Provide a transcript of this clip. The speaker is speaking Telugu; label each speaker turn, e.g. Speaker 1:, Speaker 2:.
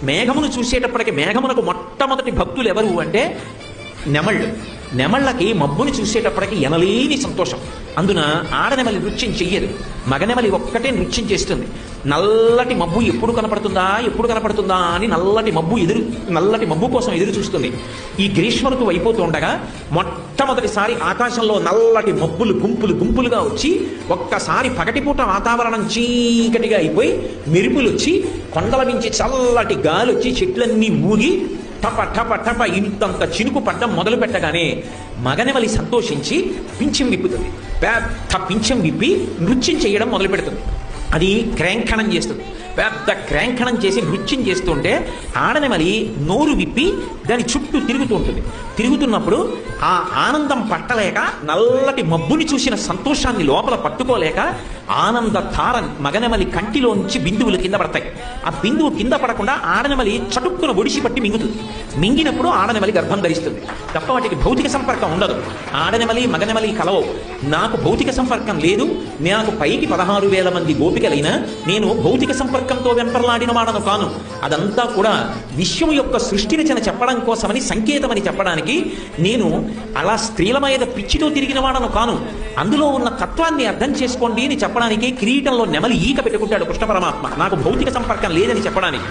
Speaker 1: మేఘమును చూసేటప్పటికి మేఘమునకు మొట్టమొదటి భక్తులు ఎవరు అంటే నెమళ్ళు. నెమళ్ళకి మబ్బుని చూసేటప్పటికి ఎనలేని సంతోషం. అందున ఆడనెమలి నృత్యం చెయ్యదు, మగనెమలి ఒక్కటే నృత్యం చేస్తుంది. నల్లటి మబ్బు ఎప్పుడు కనపడుతుందా అని నల్లటి మబ్బు కోసం ఎదురు చూస్తుంది. ఈ గ్రీష్మ ఋతువు అయిపోతుండగా మొట్టమొదటిసారి ఆకాశంలో నల్లటి మబ్బులు గుంపులుగా వచ్చి ఒక్కసారి పగటిపూట వాతావరణం చీకటిగా అయిపోయి మెరుపులు వచ్చి కొండల నుంచి చల్లటి గాలి వచ్చి చెట్లన్నీ ఊగి టప టప టప ఇంతంత చినుకు పడ్డం మొదలు పెట్టగానే మగనెమలి సంతోషించి పింఛం విప్పుతుంది. పెద్ద పింఛం విప్పి నృత్యం చేయడం మొదలు పెడుతుంది. అది క్రాంఖణం చేస్తుంది. పెద్ద క్రాంఖణం చేసి నృత్యం చేస్తుంటే ఆడనెమలి నోరు విప్పి దాని చుట్టూ తిరుగుతూ ఉంటుంది. తిరుగుతున్నప్పుడు ఆ ఆనందం పట్టలేక నల్లటి మబ్బుని చూసిన సంతోషాన్ని లోపల పట్టుకోలేక ఆనంద ధార మగనెమలి కంటిలోంచి బిందువులు కింద పడతాయి. ఆ బిందువు కింద పడకుండా ఆడనెమలి చటుక్కున ఒడిసి పట్టి మింగుతుంది. మింగినప్పుడు ఆడనెమలి గర్భం ధరిస్తుంది. తప్ప వాటికి భౌతిక సంపర్కం ఉండదు. ఆడనెమలి మగనెమలి కలవవు. నాకు భౌతిక సంపర్కం లేదు. నాకు పైకి 16,000 మంది గోపికలైనా నేను భౌతిక సంపర్కంతో వెంపర్లాడిన వాడను కాను. అదంతా కూడా విశ్వం యొక్క సృష్టి రచన చెప్పడం కోసమని, సంకేతమని చెప్పడానికి నేను అలా స్త్రీల మీద పిచ్చితో తిరిగిన వాడను కాను. అందులో ఉన్న తత్వాన్ని అర్థం చేసుకోండి అని చెప్పడానికి కిరీటంలో నెమలి ఈక పెట్టుకుంటాడు కృష్ణ పరమాత్మ. నాకు భౌతిక సంపర్కం లేదని చెప్పడానికి.